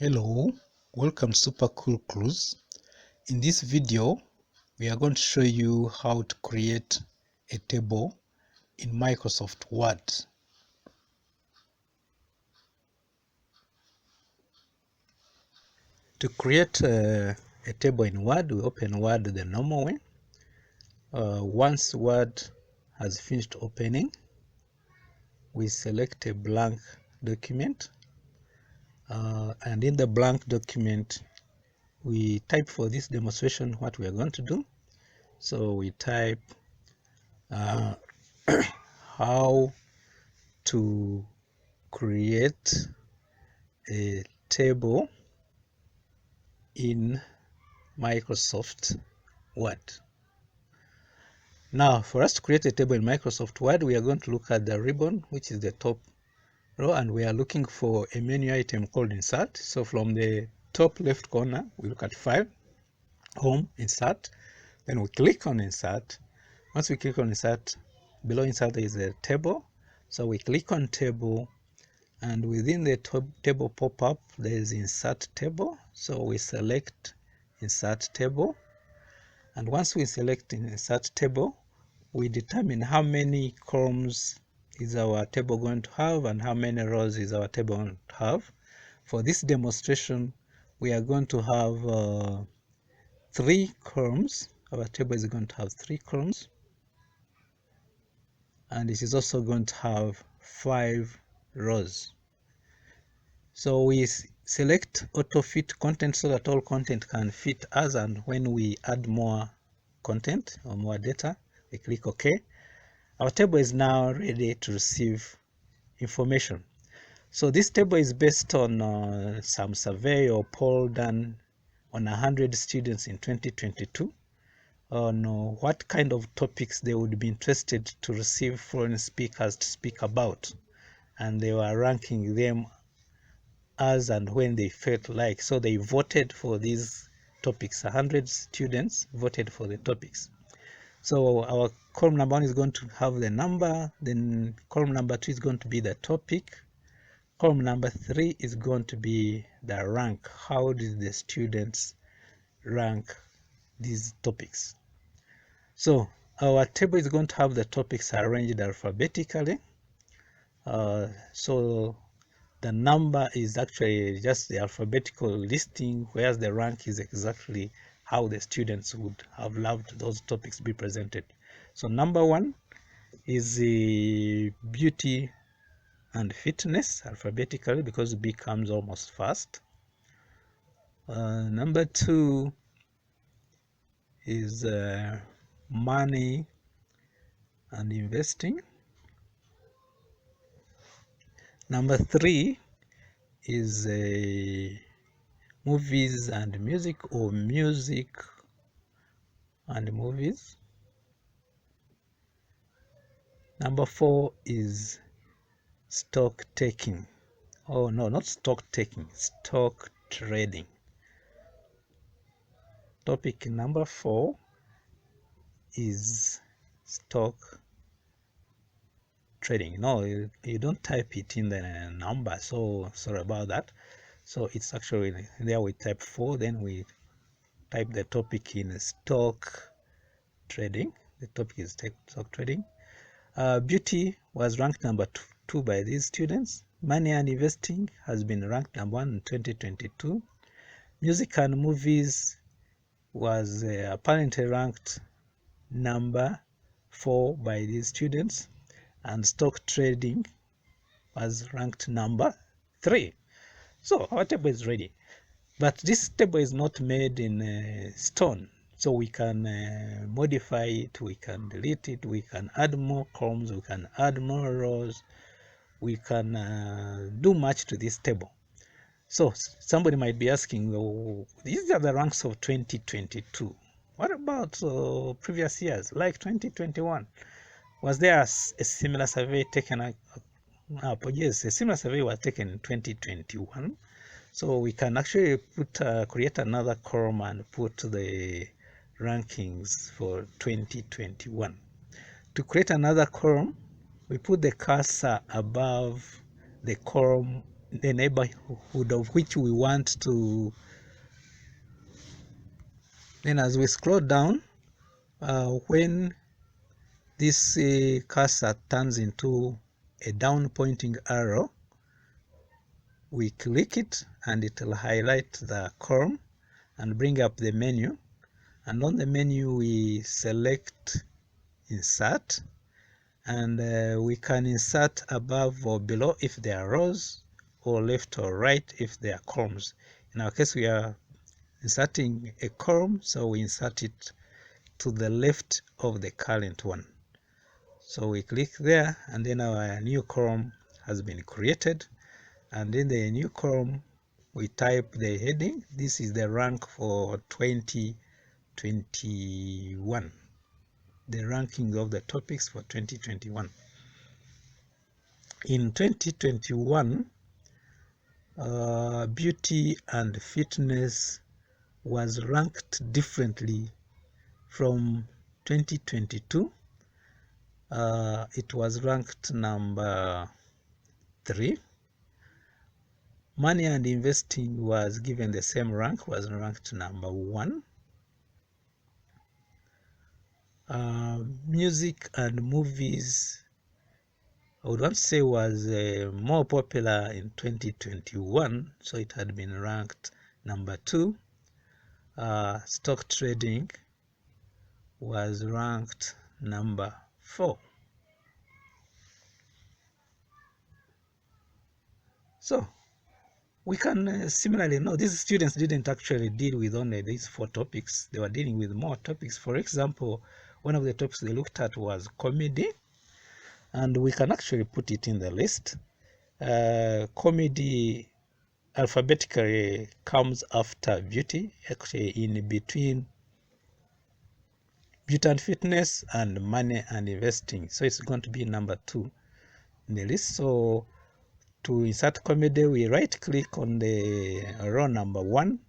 Hello, welcome to Supercoolclues. In this video, we are going to show you how to create a table in Microsoft Word. To create a table in Word, we open Word the normal way. Once Word has finished opening, we select a blank document. And in the blank document, we type for this demonstration what we are going to do. So we type how to create a table in Microsoft Word. Now, for us to create a table in Microsoft Word, we are going to look at the ribbon, which is the top row, and we are looking for a menu item called Insert. So from the top left corner, we look at File, Home, Insert. Then we click on Insert. Once we click on Insert, below Insert there is a table. So we click on Table, and within the table pop-up there is Insert Table. So we select Insert Table, and once we select Insert Table, we determine how many columns is our table going to have and how many rows is our table going to have. For this demonstration, we are going to have 3 columns. Our table is going to have 3 columns, and it is also going to have 5 rows. So we select auto fit content so that all content can fit as and when we add more content or more data. We click OK. Our table is now ready to receive information. So this table is based on some survey or poll done on 100 students in 2022 on what kind of topics they would be interested to receive foreign speakers to speak about, and they were ranking them as and when they felt like. So they voted for these topics. 100 students voted for the topics. So our column number 1 is going to have the number, then column number 2 is going to be the topic, column number 3 is going to be the rank. How did the students rank these topics? So our table is going to have the topics arranged alphabetically. So the number is actually just the alphabetical listing, whereas the rank is exactly how the students would have loved those topics be presented. So number 1 is the beauty and fitness alphabetically, because B comes almost first. Number 2 is money and investing. Number 3 is movies and music, or music and movies. Number 4 is stock taking. Oh no, not stock taking, stock trading. Topic number 4 is stock trading. No, you don't type it in the number, so sorry about that. So it's actually there, we type 4, then we type the topic in stock trading. The topic is stock trading. Beauty was ranked number 2 by these students. Money and investing has been ranked number 1 in 2022. Music and movies was apparently ranked number 4 by these students, and stock trading was ranked number 3. So our table is ready, but this table is not made in stone, so we can modify it, we can delete it, we can add more columns, we can add more rows, we can do much to this table. So somebody might be asking, oh, these are the ranks of 2022. What about previous years, like 2021? Was there a similar survey taken up? Yes, a similar survey was taken in 2021. So we can actually create another column and put the rankings for 2021. To create another column, we put the cursor above the column the neighborhood of which we want to. Then as we scroll down, when this cursor turns into a down pointing arrow, we click it and it will highlight the column and bring up the menu, and on the menu we select insert, and we can insert above or below if they are rows, or left or right if they are columns. In our case we are inserting a column, so we insert it to the left of the current one. So we click there, and then our new column has been created, and in the new column we type the heading. This is the rank for 2021, the ranking of the topics for 2021. In 2021, beauty and fitness was ranked differently from 2022. It was ranked number 3. Money and investing was given the same rank, was ranked number 1. Music and movies, I would want to say, was more popular in 2021, so it had been ranked number 2. Stock trading was ranked number 4. So we can similarly know these students didn't actually deal with only these 4 topics. They were dealing with more topics. For example, one of the topics they looked at was comedy, and we can actually put it in the list. Comedy alphabetically comes after beauty, actually in between beauty and fitness and money and investing. So it's going to be number 2 in the list. So to insert comedy, we right click on the row number 1,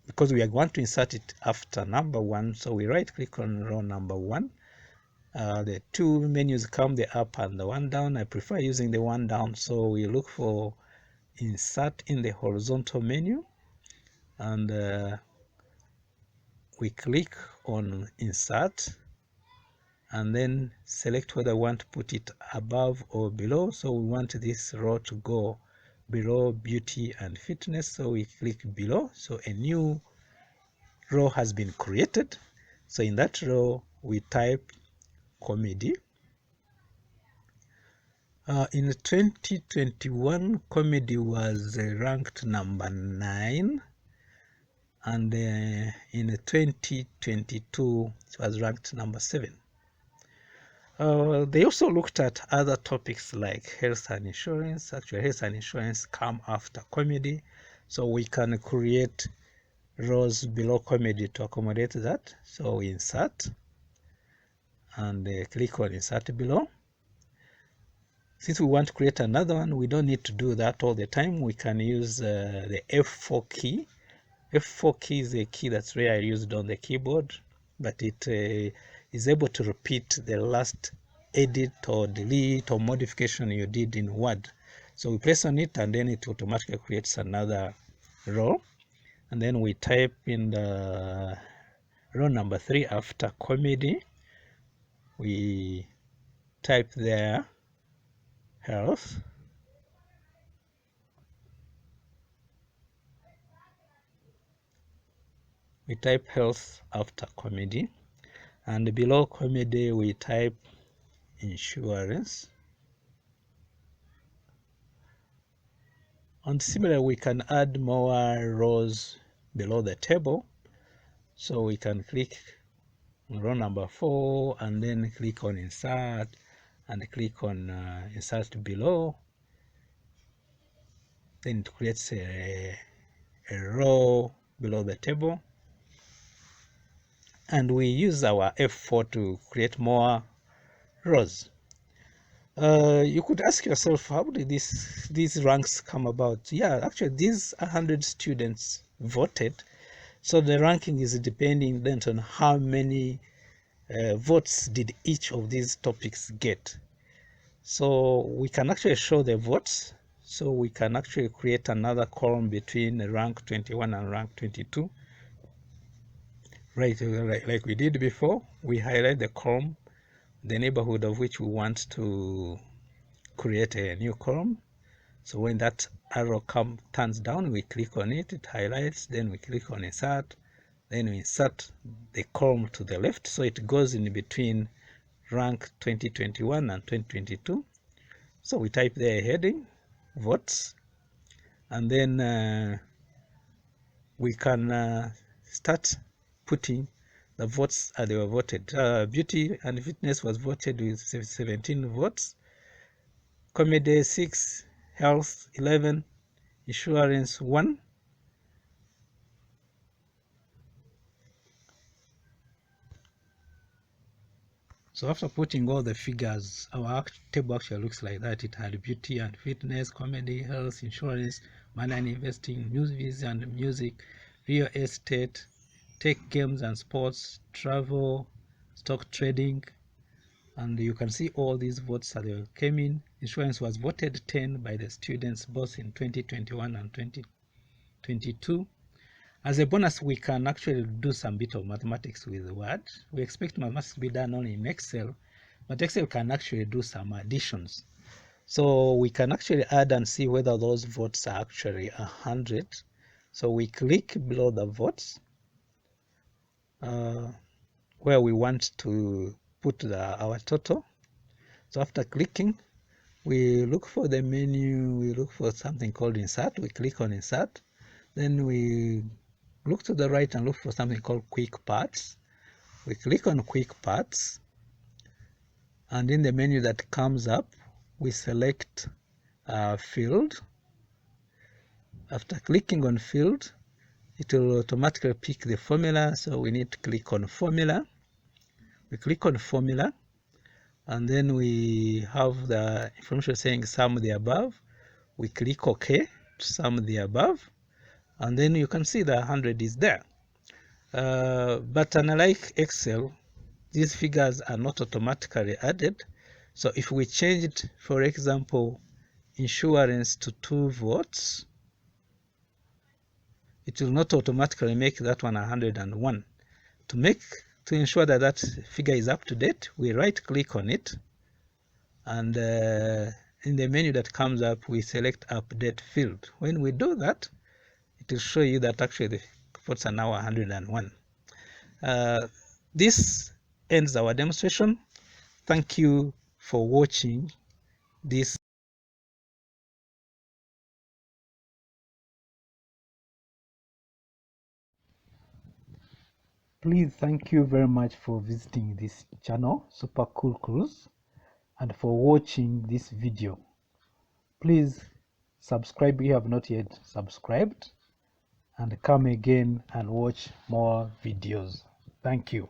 because we want to insert it after number 1. So we right click on row number 1. The 2 menus come, the up and the 1 down. I prefer using the 1 down, so we look for insert in the horizontal menu, and we click on insert, and then select whether we want to put it above or below. So we want this row to go below beauty and fitness, so we click below. So a new row has been created. So in that row we type comedy. In 2021, comedy was ranked number 9, and in 2022 it was ranked number 7. They also looked at other topics like health and insurance. Actually, health and insurance come after comedy, so we can create rows below comedy to accommodate that. So we insert and click on insert below. Since we want to create another one, we don't need to do that all the time. We can use the F4 key. F4 key is a key that's rarely used on the keyboard, but it is able to repeat the last edit or delete or modification you did in Word. So we press on it, and then it automatically creates another row, and then we type in the row number 3 after comedy. We type there health, we type health after comedy, and below comedy we type insurance. And similarly, we can add more rows below the table. So we can click on row number 4 and then click on insert and click on insert below. Then it creates a row below the table, and we use our F4 to create more rows. You could ask yourself, how did these ranks come about? Yeah, actually these 100 students voted, so the ranking is dependent on how many votes did each of these topics get. So we can actually show the votes. So we can actually create another column between rank 21 and rank 22. Right, like we did before, we highlight the column, the neighborhood of which we want to create a new column. So when that arrow turns down, we click on it, it highlights, then we click on insert, then we insert the column to the left, so it goes in between rank 2021 and 2022. So we type there heading, votes, and then we can start putting the votes as they were voted. Beauty and fitness was voted with 17 votes, comedy 6, health 11, insurance 1. So after putting all the figures, our table actually looks like that. It had beauty and fitness, comedy, health, insurance, money and investing, movies and music, real estate, tech, games and sports, travel, stock trading, and you can see all these votes that they came in. Insurance was voted 10 by the students both in 2021 and 2022. As a bonus, we can actually do some bit of mathematics with Word. We expect mathematics to be done only in Excel, but Excel can actually do some additions. So we can actually add and see whether those votes are actually 100. So we click below the votes where we want to put our total. So after clicking, we look for the menu, we look for something called insert, we click on insert, then we look to the right and look for something called quick parts. We click on quick parts, and in the menu that comes up, we select field. After clicking on field, it will automatically pick the formula, so we need to click on formula. We click on formula, and then we have the information saying sum the above. We click OK to sum the above, and then you can see the 100 is there. But unlike Excel, these figures are not automatically added. So if we changed, for example, insurance to 2 votes, it will not automatically make that one 101. To ensure that that figure is up to date, we right click on it, and in the menu that comes up, we select update field. When we do that, it will show you that actually the votes are now 101. This ends our demonstration. Thank you for watching this. Please, thank you very much for visiting this channel, Supercoolclues, and for watching this video. Please subscribe if you have not yet subscribed, and come again and watch more videos. Thank you.